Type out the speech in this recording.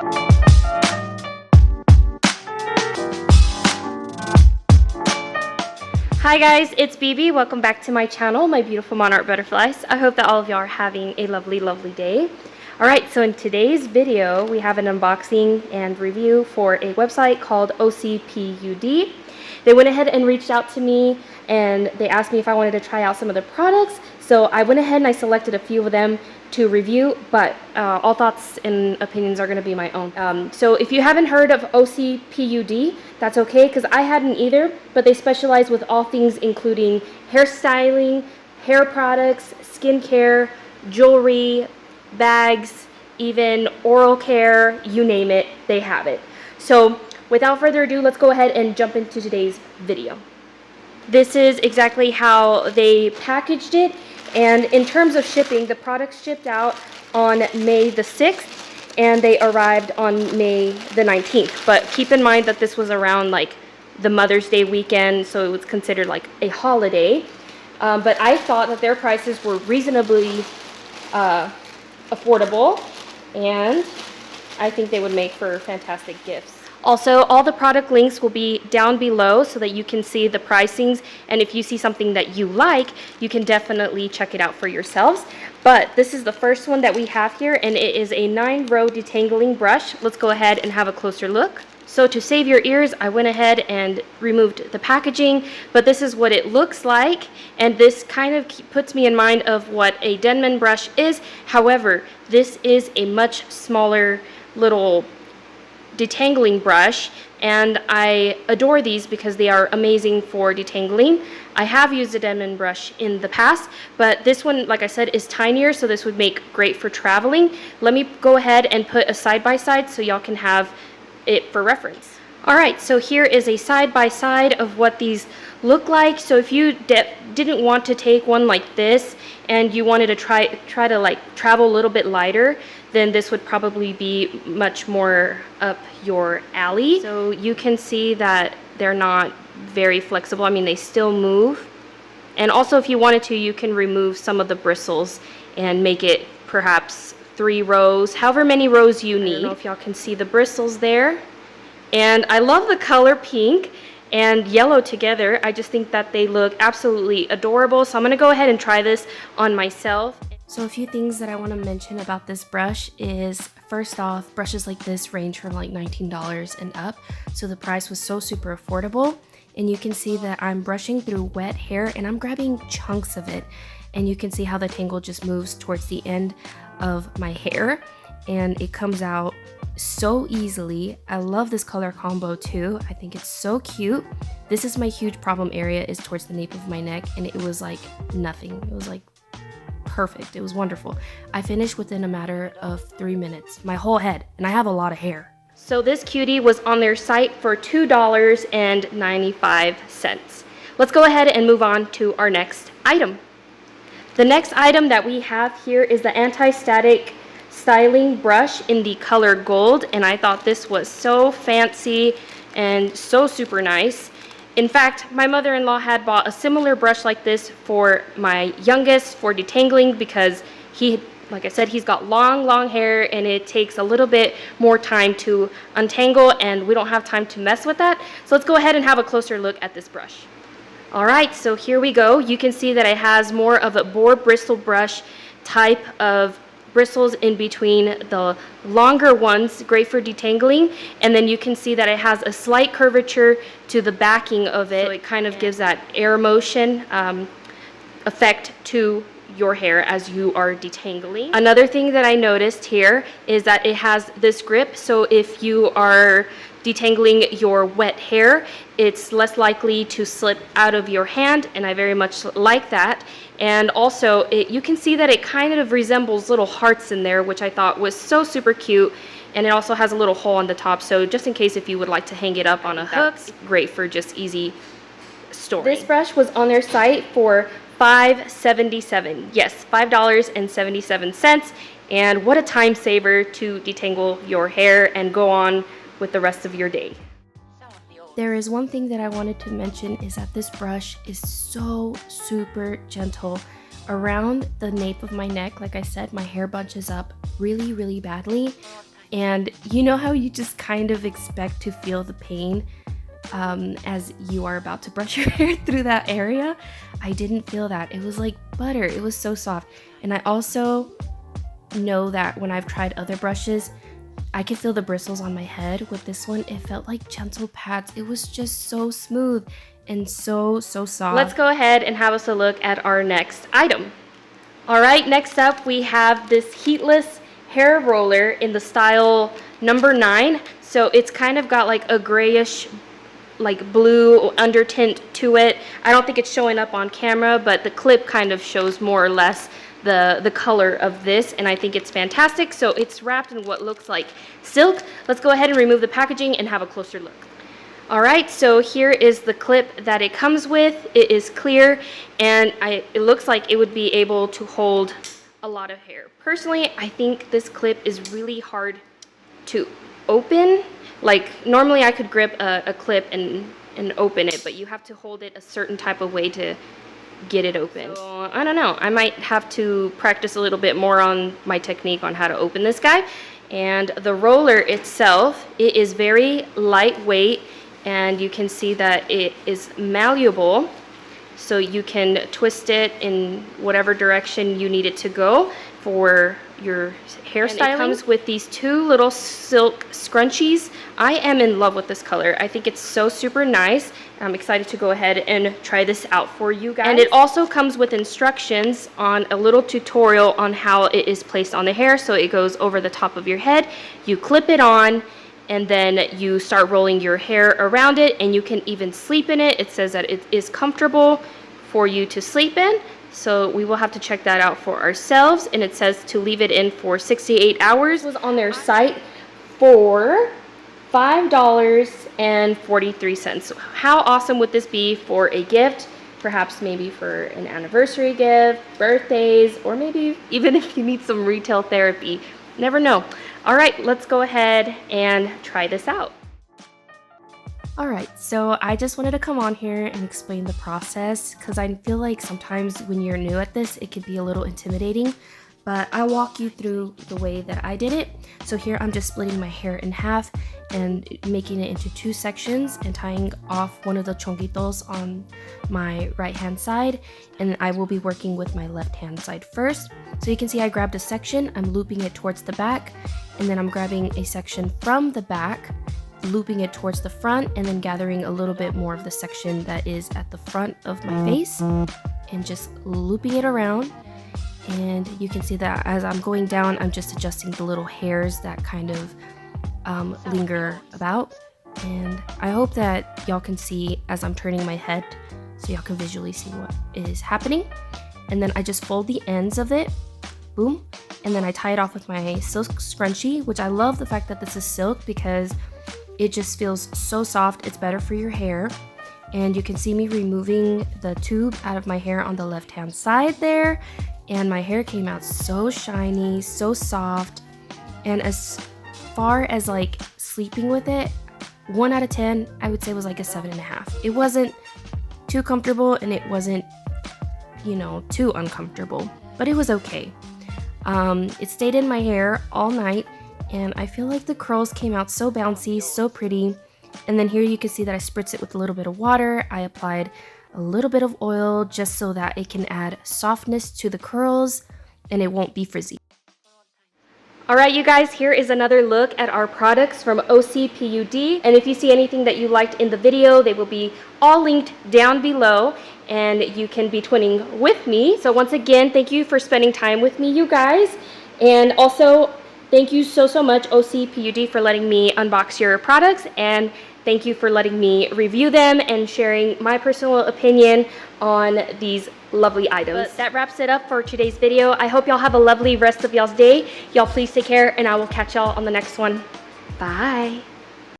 Hi guys, it's BB. Welcome back to my channel, my beautiful monarch butterflies. I hope that all of y'all are having a lovely, lovely day. Alright, so in today's video, we have an unboxing and review for a website called OCPUD. They went ahead and reached out to me and they asked me if I wanted to try out some of the products. So I went ahead and I selected a few of them to review, but all thoughts and opinions are going to be my own. So if you haven't heard of OCPUD, that's okay, because I hadn't either, but they specialize with all things including hairstyling, hair products, skincare, jewelry, bags, even oral care, you name it, they have it. So without further ado, let's go ahead and jump into today's video. This is exactly how they packaged it. And in terms of shipping, the products shipped out on May the 6th and they arrived on May the 19th. But keep in mind that this was around like the Mother's Day weekend, so it was considered like a holiday. But I thought that their prices were reasonably affordable, and I think they would make for fantastic gifts. Also, all the product links will be down below so that you can see the pricings, and if you see something that you like, you can definitely check it out for yourselves. But this is the first one that we have here, and it is a 9-row detangling brush. Let's go ahead and have a closer look. So to save your ears, I went ahead and removed the packaging, but this is what it looks like, and this kind of puts me in mind of what a Denman brush is. However, this is a much smaller little detangling brush, and I adore these because they are amazing for detangling. I have used a Denman brush in the past, but this one, like I said, is tinier, so this would make great for traveling. Let me go ahead and put a side-by-side so y'all can have it for reference. Alright, so here is a side-by-side of what these look like. So if you didn't want to take one like this and you wanted to try to like travel a little bit lighter, then this would probably be much more up your alley. So you can see that they're not very flexible. I mean, they still move. And also, if you wanted to, you can remove some of the bristles and make it perhaps 3 rows, however many rows you need. I don't know if y'all can see the bristles there. And I love the color pink and yellow together. I just think that they look absolutely adorable. So I'm gonna go ahead and try this on myself. So a few things that I want to mention about this brush is, first off, brushes like this range from like $19 and up. So the price was so super affordable. And you can see that I'm brushing through wet hair and I'm grabbing chunks of it. And you can see how the tangle just moves towards the end of my hair. And it comes out so easily. I love this color combo too. I think it's so cute. This is my huge problem area, is towards the nape of my neck, and it was like nothing. It was like perfect. It was wonderful. I finished within a matter of 3 minutes, my whole head, and I have a lot of hair. So this cutie was on their site for $2.95. Let's go ahead and move on to our next item. The next item that we have here is the anti-static styling brush in the color gold, and I thought this was so fancy and so super nice. In fact, my mother-in-law had bought a similar brush like this for my youngest for detangling because he, like I said, he's got long hair and it takes a little bit more time to untangle, and we don't have time to mess with that. So let's go ahead and have a closer look at this brush. Alright, so here we go. You can see that it has more of a boar bristle brush type of bristles in between the longer ones, great for detangling, and then you can see that it has a slight curvature to the backing of it, so it kind of gives that air motion effect to your hair as you are detangling. Another thing that I noticed here is that it has this grip, so if you are detangling your wet hair, it's less likely to slip out of your hand, and I very much like that. And also, you can see that it kind of resembles little hearts in there, which I thought was so super cute. And it also has a little hole on the top, so just in case if you would like to hang it up on a hook, great for just easy storing. This brush was on their site for $5.77. Yes, $5.77. And what a time saver to detangle your hair and go on with the rest of your day. There is one thing that I wanted to mention, is that this brush is so super gentle. Around the nape of my neck, like I said, my hair bunches up really badly. And you know how you just kind of expect to feel the pain as you are about to brush your hair through that area? I didn't feel that. It was like butter. It was so soft. And I also know that when I've tried other brushes, I can feel the bristles on my head. With this one, it felt like gentle pads. It was just so smooth and so soft. Let's go ahead and have us a look at our next item. All right, next up we have this heatless hair roller in the style number 9. So it's kind of got like a grayish, like blue undertint to it. I don't think it's showing up on camera, but the clip kind of shows more or less the color of this, and I think it's fantastic. So it's wrapped in what looks like silk. Let's go ahead and remove the packaging and have a closer look. All right, so here is the clip that it comes with. It is clear, and it looks like it would be able to hold a lot of hair. Personally, I think this clip is really hard to open. Like normally I could grip a clip and open it, but you have to hold it a certain type of way to get it open. So I don't know, I might have to practice a little bit more on my technique on how to open this guy. And the roller itself, it is very lightweight, and you can see that it is malleable, so you can twist it in whatever direction you need it to go for your hairstyling. And it comes with these 2 little silk scrunchies. I am in love with this color. I think it's so super nice. I'm excited to go ahead and try this out for you guys. And it also comes with instructions on a little tutorial on how it is placed on the hair. So it goes over the top of your head, you clip it on, and then you start rolling your hair around it, and you can even sleep in it. It says that it is comfortable for you to sleep in. So we will have to check that out for ourselves, and it says to leave it in for 68 hours. It was on their site for $5.43. How awesome would this be for a gift? Perhaps maybe for an anniversary gift, birthdays, or maybe even if you need some retail therapy. Never know. All right, let's go ahead and try this out. Alright, so I just wanted to come on here and explain the process, because I feel like sometimes when you're new at this, it can be a little intimidating, but I'll walk you through the way that I did it. So here I'm just splitting my hair in half and making it into 2 sections and tying off one of the chonguitos on my right hand side, and I will be working with my left hand side first. So you can see I grabbed a section, I'm looping it towards the back, and then I'm grabbing a section from the back, looping it towards the front, and then gathering a little bit more of the section that is at the front of my face and just looping it around. And you can see that as I'm going down, I'm just adjusting the little hairs that kind of linger about. And I hope that y'all can see as I'm turning my head, so y'all can visually see what is happening. And then I just fold the ends of it, boom, and then I tie it off with my silk scrunchie, which I love the fact that this is silk because it just feels so soft. It's better for your hair. And you can see me removing the tube out of my hair on the left hand side there, and my hair came out so shiny, so soft. And as far as like sleeping with it, 1 out of 10 I would say was like a 7.5. It wasn't too comfortable, and it wasn't, you know, too uncomfortable, but it was okay. It stayed in my hair all night, and I feel like the curls came out so bouncy, so pretty. And then here you can see that I spritz it with a little bit of water. I applied a little bit of oil just so that it can add softness to the curls and it won't be frizzy. All right, you guys, here is another look at our products from OCPUD. And if you see anything that you liked in the video, they will be all linked down below, and you can be twinning with me. So once again, thank you for spending time with me, you guys. And also, thank you so much, OCPUD, for letting me unbox your products, and thank you for letting me review them and sharing my personal opinion on these lovely items. But that wraps it up for today's video. I hope y'all have a lovely rest of y'all's day. Y'all please take care, and I will catch y'all on the next one. Bye.